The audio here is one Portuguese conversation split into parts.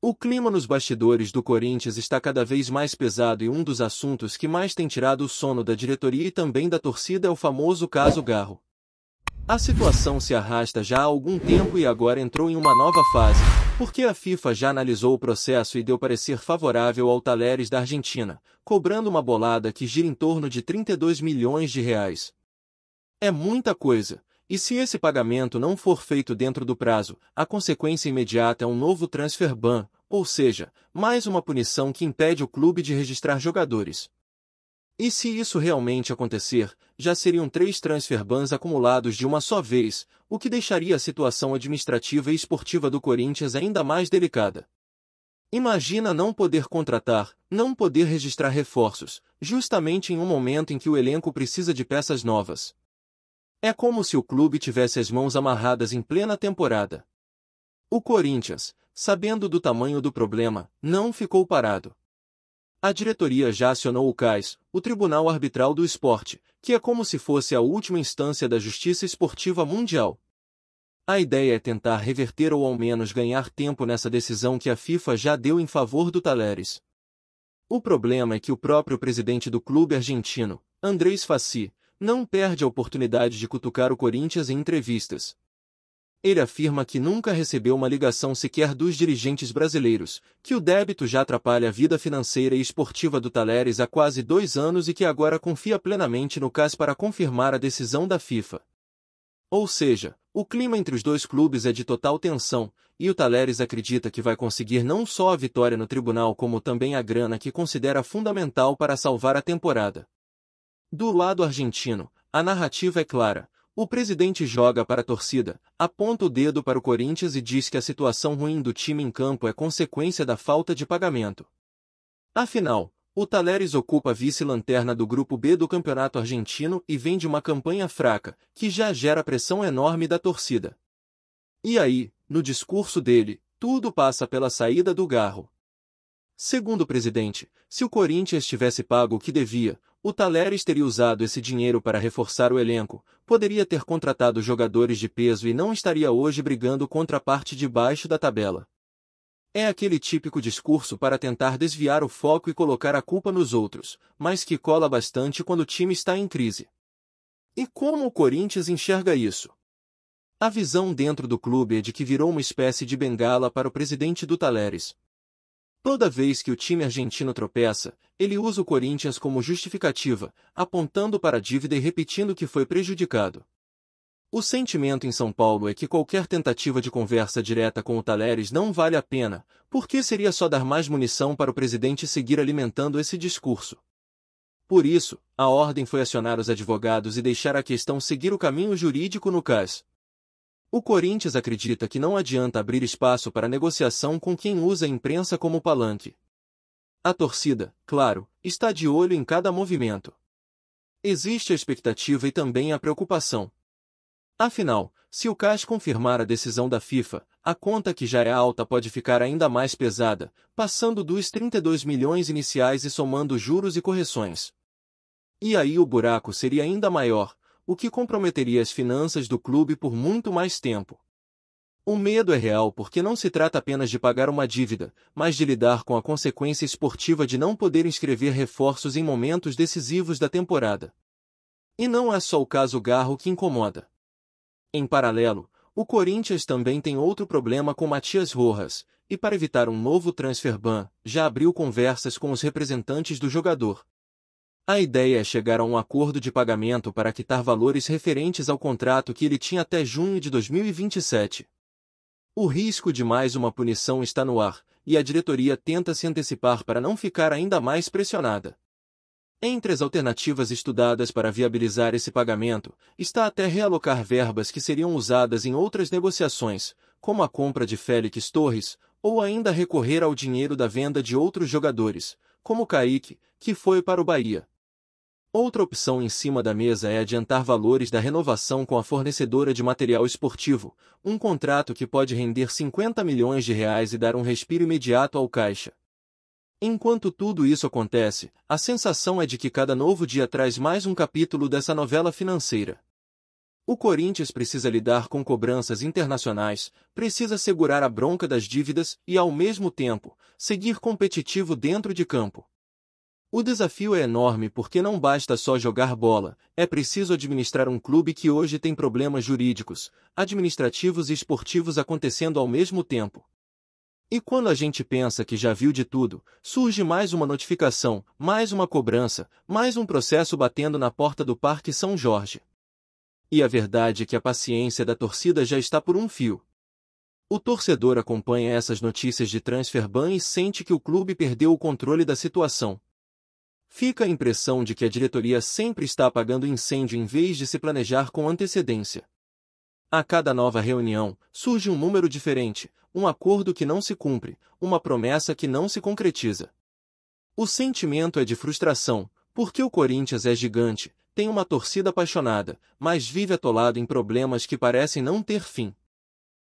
O clima nos bastidores do Corinthians está cada vez mais pesado e um dos assuntos que mais tem tirado o sono da diretoria e também da torcida é o famoso caso Garro. A situação se arrasta já há algum tempo e agora entrou em uma nova fase, porque a FIFA já analisou o processo e deu parecer favorável ao Talheres da Argentina, cobrando uma bolada que gira em torno de 32 milhões de reais. É muita coisa, e se esse pagamento não for feito dentro do prazo, a consequência imediata é um novo transfer ban, ou seja, mais uma punição que impede o clube de registrar jogadores. E se isso realmente acontecer, já seriam 3 transfer bans acumulados de uma só vez, o que deixaria a situação administrativa e esportiva do Corinthians ainda mais delicada. Imagina não poder contratar, não poder registrar reforços, justamente em um momento em que o elenco precisa de peças novas. É como se o clube tivesse as mãos amarradas em plena temporada. O Corinthians, sabendo do tamanho do problema, não ficou parado. A diretoria já acionou o CAS, o Tribunal Arbitral do Esporte, que é como se fosse a última instância da justiça esportiva mundial. A ideia é tentar reverter ou ao menos ganhar tempo nessa decisão que a FIFA já deu em favor do Talheres. O problema é que o próprio presidente do clube argentino, Andrés Fassi, não perde a oportunidade de cutucar o Corinthians em entrevistas. Ele afirma que nunca recebeu uma ligação sequer dos dirigentes brasileiros, que o débito já atrapalha a vida financeira e esportiva do Talheres há quase 2 anos e que agora confia plenamente no CAS para confirmar a decisão da FIFA. Ou seja, o clima entre os dois clubes é de total tensão, e o Talheres acredita que vai conseguir não só a vitória no tribunal como também a grana que considera fundamental para salvar a temporada. Do lado argentino, a narrativa é clara. O presidente joga para a torcida, aponta o dedo para o Corinthians e diz que a situação ruim do time em campo é consequência da falta de pagamento. Afinal, o Talheres ocupa a vice-lanterna do Grupo B do Campeonato Argentino e vem de uma campanha fraca, que já gera pressão enorme da torcida. E aí, no discurso dele, tudo passa pela saída do Garro. Segundo o presidente, se o Corinthians tivesse pago o que devia, o Talheres teria usado esse dinheiro para reforçar o elenco, poderia ter contratado jogadores de peso e não estaria hoje brigando contra a parte de baixo da tabela. É aquele típico discurso para tentar desviar o foco e colocar a culpa nos outros, mas que cola bastante quando o time está em crise. E como o Corinthians enxerga isso? A visão dentro do clube é de que virou uma espécie de bengala para o presidente do Talheres. Toda vez que o time argentino tropeça, ele usa o Corinthians como justificativa, apontando para a dívida e repetindo que foi prejudicado. O sentimento em São Paulo é que qualquer tentativa de conversa direta com o Talheres não vale a pena, porque seria só dar mais munição para o presidente seguir alimentando esse discurso. Por isso, a ordem foi acionar os advogados e deixar a questão seguir o caminho jurídico no CAS. O Corinthians acredita que não adianta abrir espaço para negociação com quem usa a imprensa como palanque. A torcida, claro, está de olho em cada movimento. Existe a expectativa e também a preocupação. Afinal, se o CAS confirmar a decisão da FIFA, a conta que já é alta pode ficar ainda mais pesada, passando dos 32 milhões iniciais e somando juros e correções. E aí o buraco seria ainda maior, o que comprometeria as finanças do clube por muito mais tempo. O medo é real porque não se trata apenas de pagar uma dívida, mas de lidar com a consequência esportiva de não poder inscrever reforços em momentos decisivos da temporada. E não é só o caso Garro que incomoda. Em paralelo, o Corinthians também tem outro problema com Matias Rojas, e para evitar um novo transfer ban, já abriu conversas com os representantes do jogador. A ideia é chegar a um acordo de pagamento para quitar valores referentes ao contrato que ele tinha até junho de 2027. O risco de mais uma punição está no ar, e a diretoria tenta se antecipar para não ficar ainda mais pressionada. Entre as alternativas estudadas para viabilizar esse pagamento, está até realocar verbas que seriam usadas em outras negociações, como a compra de Félix Torres, ou ainda recorrer ao dinheiro da venda de outros jogadores, como Kaique, que foi para o Bahia. Outra opção em cima da mesa é adiantar valores da renovação com a fornecedora de material esportivo, um contrato que pode render 50 milhões de reais e dar um respiro imediato ao caixa. Enquanto tudo isso acontece, a sensação é de que cada novo dia traz mais um capítulo dessa novela financeira. O Corinthians precisa lidar com cobranças internacionais, precisa segurar a bronca das dívidas e, ao mesmo tempo, seguir competitivo dentro de campo. O desafio é enorme porque não basta só jogar bola, é preciso administrar um clube que hoje tem problemas jurídicos, administrativos e esportivos acontecendo ao mesmo tempo. E quando a gente pensa que já viu de tudo, surge mais uma notificação, mais uma cobrança, mais um processo batendo na porta do Parque São Jorge. E a verdade é que a paciência da torcida já está por um fio. O torcedor acompanha essas notícias de Transferban e sente que o clube perdeu o controle da situação. Fica a impressão de que a diretoria sempre está apagando incêndio em vez de se planejar com antecedência. A cada nova reunião, surge um número diferente, um acordo que não se cumpre, uma promessa que não se concretiza. O sentimento é de frustração, porque o Corinthians é gigante, tem uma torcida apaixonada, mas vive atolado em problemas que parecem não ter fim.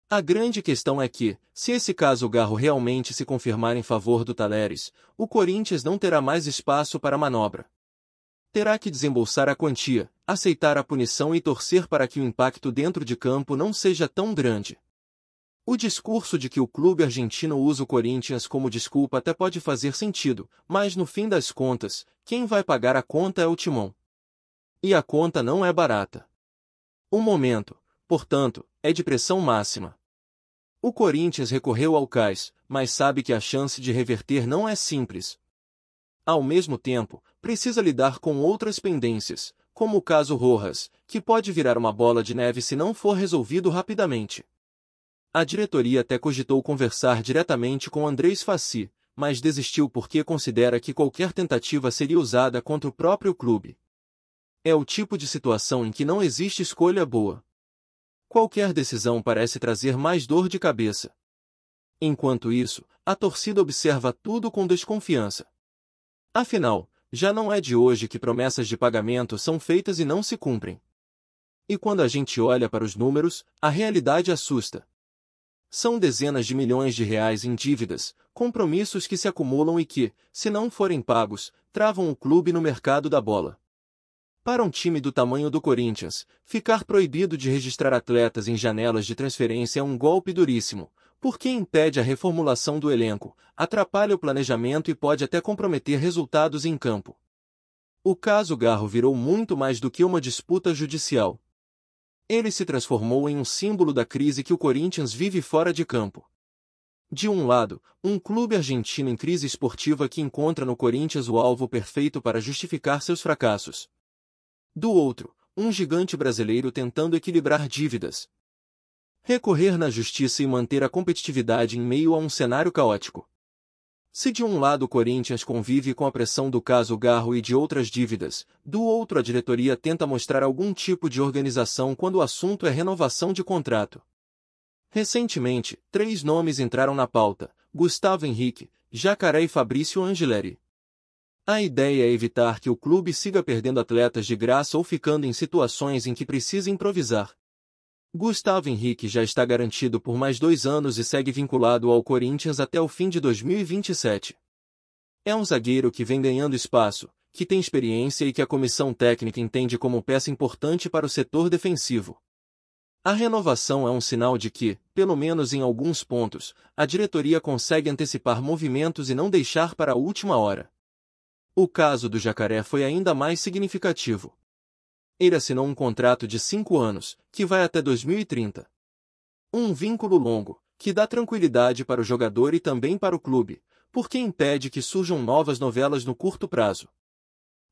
A grande questão é que, se esse caso Garro realmente se confirmar em favor do Talleres, o Corinthians não terá mais espaço para manobra. Terá que desembolsar a quantia, aceitar a punição e torcer para que o impacto dentro de campo não seja tão grande. O discurso de que o clube argentino usa o Corinthians como desculpa até pode fazer sentido, mas no fim das contas, quem vai pagar a conta é o Timão. E a conta não é barata. O momento, portanto, é de pressão máxima. O Corinthians recorreu ao cais, mas sabe que a chance de reverter não é simples. Ao mesmo tempo, precisa lidar com outras pendências, como o caso Rojas, que pode virar uma bola de neve se não for resolvido rapidamente. A diretoria até cogitou conversar diretamente com Andrés Fassi, mas desistiu porque considera que qualquer tentativa seria usada contra o próprio clube. É o tipo de situação em que não existe escolha boa. Qualquer decisão parece trazer mais dor de cabeça. Enquanto isso, a torcida observa tudo com desconfiança. Afinal, já não é de hoje que promessas de pagamento são feitas e não se cumprem. E quando a gente olha para os números, a realidade assusta. São dezenas de milhões de reais em dívidas, compromissos que se acumulam e que, se não forem pagos, travam o clube no mercado da bola. Para um time do tamanho do Corinthians, ficar proibido de registrar atletas em janelas de transferência é um golpe duríssimo, porque impede a reformulação do elenco, atrapalha o planejamento e pode até comprometer resultados em campo. O caso Garro virou muito mais do que uma disputa judicial. Ele se transformou em um símbolo da crise que o Corinthians vive fora de campo. De um lado, um clube argentino em crise esportiva que encontra no Corinthians o alvo perfeito para justificar seus fracassos. Do outro, um gigante brasileiro tentando equilibrar dívidas. Recorrer na justiça e manter a competitividade em meio a um cenário caótico. Se de um lado o Corinthians convive com a pressão do caso Garro e de outras dívidas, do outro a diretoria tenta mostrar algum tipo de organização quando o assunto é renovação de contrato. Recentemente, 3 nomes entraram na pauta: Gustavo Henrique, Jacaré e Fabrício Angeleri. A ideia é evitar que o clube siga perdendo atletas de graça ou ficando em situações em que precisa improvisar. Gustavo Henrique já está garantido por mais 2 anos e segue vinculado ao Corinthians até o fim de 2027. É um zagueiro que vem ganhando espaço, que tem experiência e que a comissão técnica entende como peça importante para o setor defensivo. A renovação é um sinal de que, pelo menos em alguns pontos, a diretoria consegue antecipar movimentos e não deixar para a última hora. O caso do Jacaré foi ainda mais significativo. Ele assinou um contrato de 5 anos, que vai até 2030. Um vínculo longo, que dá tranquilidade para o jogador e também para o clube, porque impede que surjam novas novelas no curto prazo.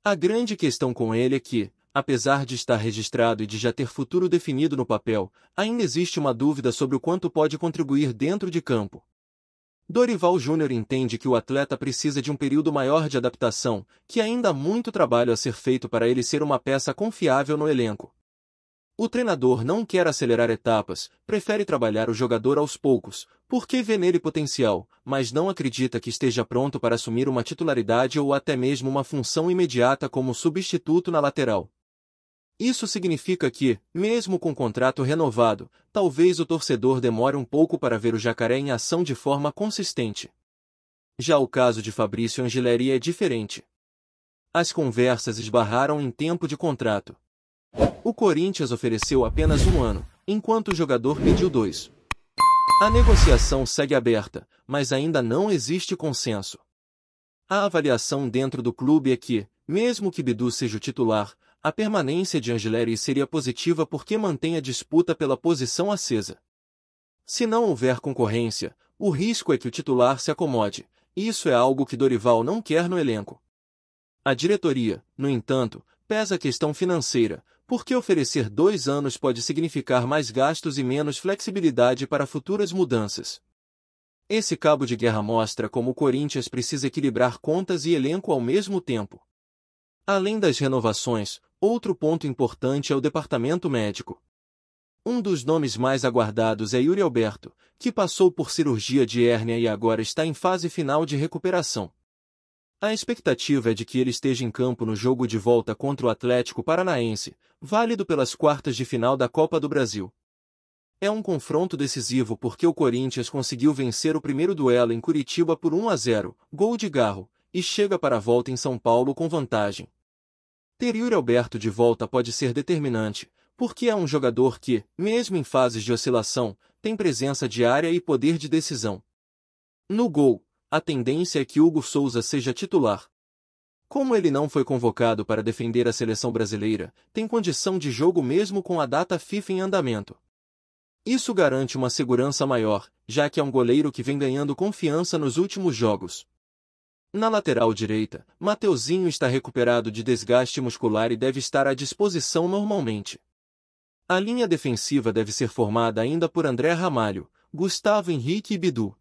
A grande questão com ele é que, apesar de estar registrado e de já ter futuro definido no papel, ainda existe uma dúvida sobre o quanto pode contribuir dentro de campo. Dorival Júnior entende que o atleta precisa de um período maior de adaptação, que ainda há muito trabalho a ser feito para ele ser uma peça confiável no elenco. O treinador não quer acelerar etapas, prefere trabalhar o jogador aos poucos, porque vê nele potencial, mas não acredita que esteja pronto para assumir uma titularidade ou até mesmo uma função imediata como substituto na lateral. Isso significa que, mesmo com contrato renovado, talvez o torcedor demore um pouco para ver o Jacaré em ação de forma consistente. Já o caso de Fabrício Angeleri é diferente. As conversas esbarraram em tempo de contrato. O Corinthians ofereceu apenas 1 ano, enquanto o jogador pediu 2. A negociação segue aberta, mas ainda não existe consenso. A avaliação dentro do clube é que, mesmo que Bidu seja o titular, a permanência de Angileri seria positiva porque mantém a disputa pela posição acesa. Se não houver concorrência, o risco é que o titular se acomode, e isso é algo que Dorival não quer no elenco. A diretoria, no entanto, pesa a questão financeira, porque oferecer 2 anos pode significar mais gastos e menos flexibilidade para futuras mudanças. Esse cabo de guerra mostra como o Corinthians precisa equilibrar contas e elenco ao mesmo tempo. Além das renovações, outro ponto importante é o departamento médico. Um dos nomes mais aguardados é Yuri Alberto, que passou por cirurgia de hérnia e agora está em fase final de recuperação. A expectativa é de que ele esteja em campo no jogo de volta contra o Atlético Paranaense, válido pelas quartas de final da Copa do Brasil. É um confronto decisivo porque o Corinthians conseguiu vencer o primeiro duelo em Curitiba por 1-0, gol de Garro, e chega para a volta em São Paulo com vantagem. Ter Yuri Alberto de volta pode ser determinante, porque é um jogador que, mesmo em fases de oscilação, tem presença diária e poder de decisão. No gol, a tendência é que Hugo Souza seja titular. Como ele não foi convocado para defender a seleção brasileira, tem condição de jogo mesmo com a data FIFA em andamento. Isso garante uma segurança maior, já que é um goleiro que vem ganhando confiança nos últimos jogos. Na lateral direita, Mateuzinho está recuperado de desgaste muscular e deve estar à disposição normalmente. A linha defensiva deve ser formada ainda por André Ramalho, Gustavo Henrique e Bidu.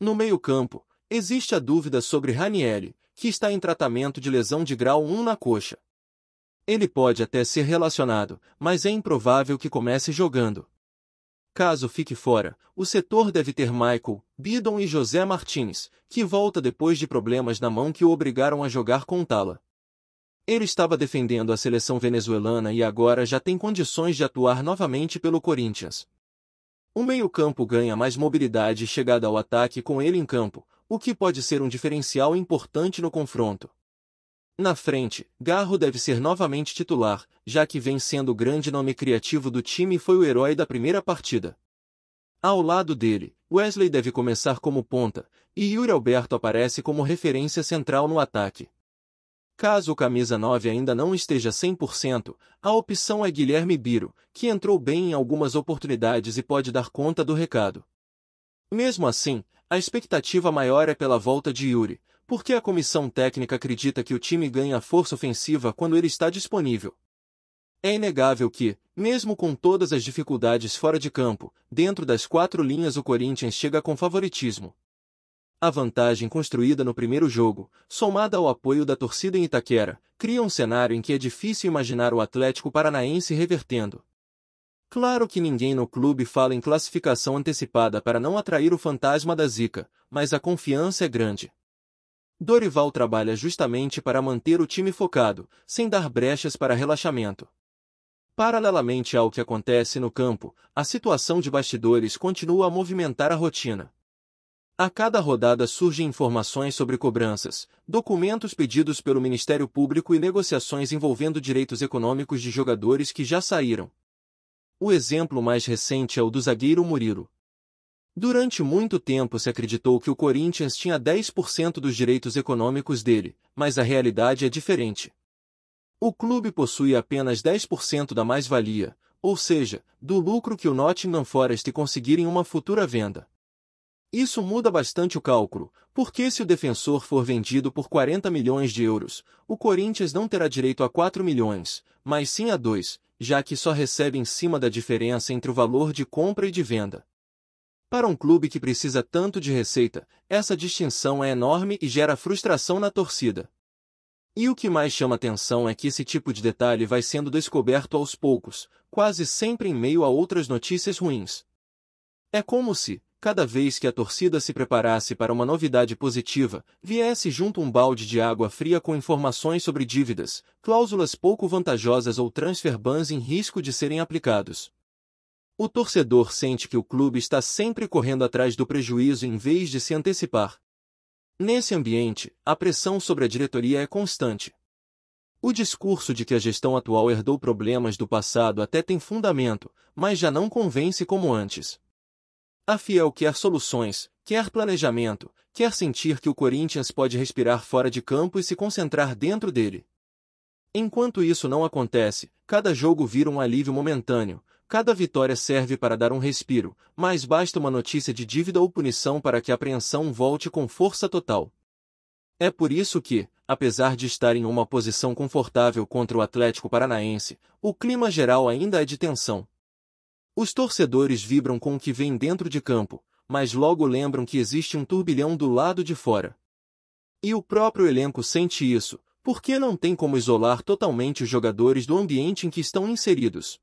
No meio-campo, existe a dúvida sobre Ranieri, que está em tratamento de lesão de grau 1 na coxa. Ele pode até ser relacionado, mas é improvável que comece jogando. Caso fique fora, o setor deve ter Michael, Bidon e José Martins, que volta depois de problemas na mão que o obrigaram a jogar com Tala. Ele estava defendendo a seleção venezuelana e agora já tem condições de atuar novamente pelo Corinthians. O meio-campo ganha mais mobilidade e chegada ao ataque com ele em campo, o que pode ser um diferencial importante no confronto. Na frente, Garro deve ser novamente titular, já que vem sendo o grande nome criativo do time e foi o herói da primeira partida. Ao lado dele, Wesley deve começar como ponta, e Yuri Alberto aparece como referência central no ataque. Caso o camisa 9 ainda não esteja 100%, a opção é Guilherme Biro, que entrou bem em algumas oportunidades e pode dar conta do recado. Mesmo assim, a expectativa maior é pela volta de Yuri, porque a comissão técnica acredita que o time ganha força ofensiva quando ele está disponível. É inegável que, mesmo com todas as dificuldades fora de campo, dentro das 4 linhas o Corinthians chega com favoritismo. A vantagem construída no primeiro jogo, somada ao apoio da torcida em Itaquera, cria um cenário em que é difícil imaginar o Atlético Paranaense revertendo. Claro que ninguém no clube fala em classificação antecipada para não atrair o fantasma da zica, mas a confiança é grande. Dorival trabalha justamente para manter o time focado, sem dar brechas para relaxamento. Paralelamente ao que acontece no campo, a situação de bastidores continua a movimentar a rotina. A cada rodada surgem informações sobre cobranças, documentos pedidos pelo Ministério Público e negociações envolvendo direitos econômicos de jogadores que já saíram. O exemplo mais recente é o do zagueiro Murilo. Durante muito tempo se acreditou que o Corinthians tinha 10% dos direitos econômicos dele, mas a realidade é diferente. O clube possui apenas 10% da mais-valia, ou seja, do lucro que o Nottingham Forest conseguir em uma futura venda. Isso muda bastante o cálculo, porque se o defensor for vendido por 40 milhões de euros, o Corinthians não terá direito a 4 milhões, mas sim a 2, já que só recebe em cima da diferença entre o valor de compra e de venda. Para um clube que precisa tanto de receita, essa distinção é enorme e gera frustração na torcida. E o que mais chama atenção é que esse tipo de detalhe vai sendo descoberto aos poucos, quase sempre em meio a outras notícias ruins. É como se, cada vez que a torcida se preparasse para uma novidade positiva, viesse junto um balde de água fria com informações sobre dívidas, cláusulas pouco vantajosas ou transfer bans em risco de serem aplicados. O torcedor sente que o clube está sempre correndo atrás do prejuízo em vez de se antecipar. Nesse ambiente, a pressão sobre a diretoria é constante. O discurso de que a gestão atual herdou problemas do passado até tem fundamento, mas já não convence como antes. A Fiel quer soluções, quer planejamento, quer sentir que o Corinthians pode respirar fora de campo e se concentrar dentro dele. Enquanto isso não acontece, cada jogo vira um alívio momentâneo, cada vitória serve para dar um respiro, mas basta uma notícia de dívida ou punição para que a apreensão volte com força total. É por isso que, apesar de estar em uma posição confortável contra o Atlético Paranaense, o clima geral ainda é de tensão. Os torcedores vibram com o que vem dentro de campo, mas logo lembram que existe um turbilhão do lado de fora. E o próprio elenco sente isso, porque não tem como isolar totalmente os jogadores do ambiente em que estão inseridos.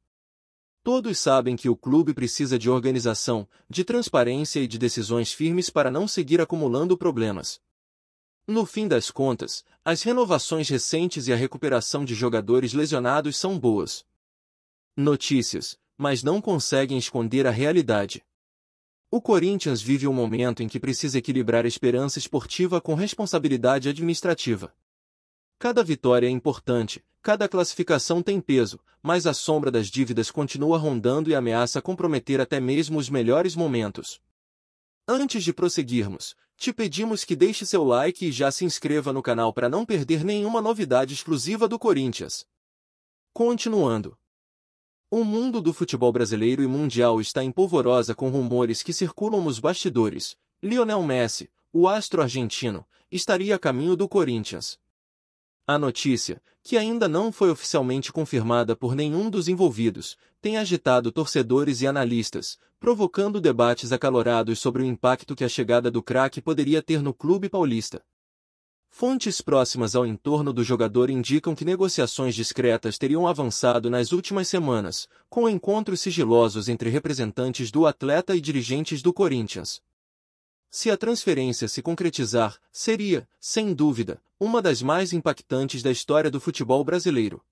Todos sabem que o clube precisa de organização, de transparência e de decisões firmes para não seguir acumulando problemas. No fim das contas, as renovações recentes e a recuperação de jogadores lesionados são boas notícias, mas não conseguem esconder a realidade. O Corinthians vive um momento em que precisa equilibrar a esperança esportiva com responsabilidade administrativa. Cada vitória é importante, cada classificação tem peso, mas a sombra das dívidas continua rondando e ameaça comprometer até mesmo os melhores momentos. Antes de prosseguirmos, te pedimos que deixe seu like e já se inscreva no canal para não perder nenhuma novidade exclusiva do Corinthians. Continuando. O mundo do futebol brasileiro e mundial está em polvorosa com rumores que circulam nos bastidores. Lionel Messi, o astro argentino, estaria a caminho do Corinthians. A notícia, que ainda não foi oficialmente confirmada por nenhum dos envolvidos, tem agitado torcedores e analistas, provocando debates acalorados sobre o impacto que a chegada do craque poderia ter no clube paulista. Fontes próximas ao entorno do jogador indicam que negociações discretas teriam avançado nas últimas semanas, com encontros sigilosos entre representantes do atleta e dirigentes do Corinthians. Se a transferência se concretizar, seria, sem dúvida, uma das mais impactantes da história do futebol brasileiro.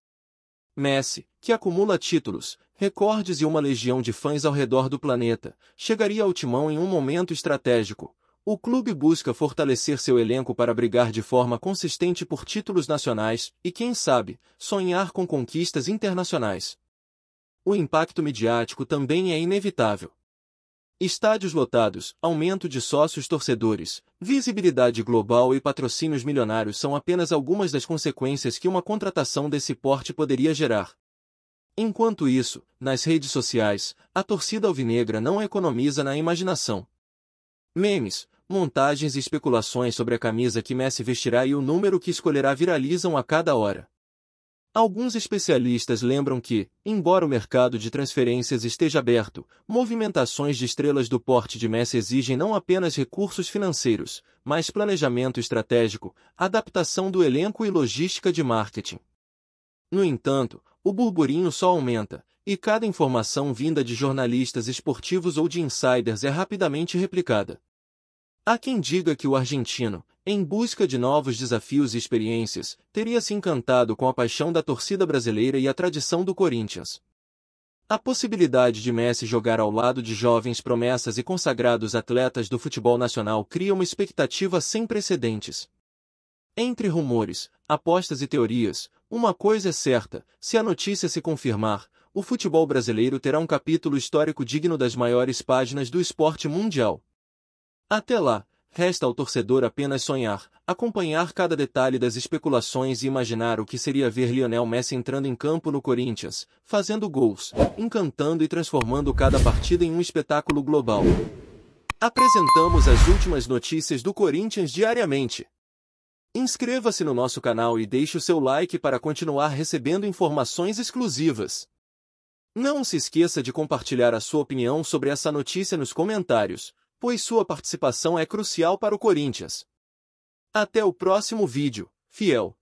Messi, que acumula títulos, recordes e uma legião de fãs ao redor do planeta, chegaria ao timão em um momento estratégico. O clube busca fortalecer seu elenco para brigar de forma consistente por títulos nacionais e, quem sabe, sonhar com conquistas internacionais. O impacto midiático também é inevitável. Estádios lotados, aumento de sócios torcedores, visibilidade global e patrocínios milionários são apenas algumas das consequências que uma contratação desse porte poderia gerar. Enquanto isso, nas redes sociais, a torcida alvinegra não economiza na imaginação. Memes, montagens e especulações sobre a camisa que Messi vestirá e o número que escolherá viralizam a cada hora. Alguns especialistas lembram que, embora o mercado de transferências esteja aberto, movimentações de estrelas do porte de Messi exigem não apenas recursos financeiros, mas planejamento estratégico, adaptação do elenco e logística de marketing. No entanto, o burburinho só aumenta, e cada informação vinda de jornalistas esportivos ou de insiders é rapidamente replicada. Há quem diga que o argentino, em busca de novos desafios e experiências, teria se encantado com a paixão da torcida brasileira e a tradição do Corinthians. A possibilidade de Messi jogar ao lado de jovens promessas e consagrados atletas do futebol nacional cria uma expectativa sem precedentes. Entre rumores, apostas e teorias, uma coisa é certa: se a notícia se confirmar, o futebol brasileiro terá um capítulo histórico digno das maiores páginas do esporte mundial. Até lá, resta ao torcedor apenas sonhar, acompanhar cada detalhe das especulações e imaginar o que seria ver Lionel Messi entrando em campo no Corinthians, fazendo gols, encantando e transformando cada partida em um espetáculo global. Apresentamos as últimas notícias do Corinthians diariamente. Inscreva-se no nosso canal e deixe o seu like para continuar recebendo informações exclusivas. Não se esqueça de compartilhar a sua opinião sobre essa notícia nos comentários, pois sua participação é crucial para o Corinthians. Até o próximo vídeo, fiel!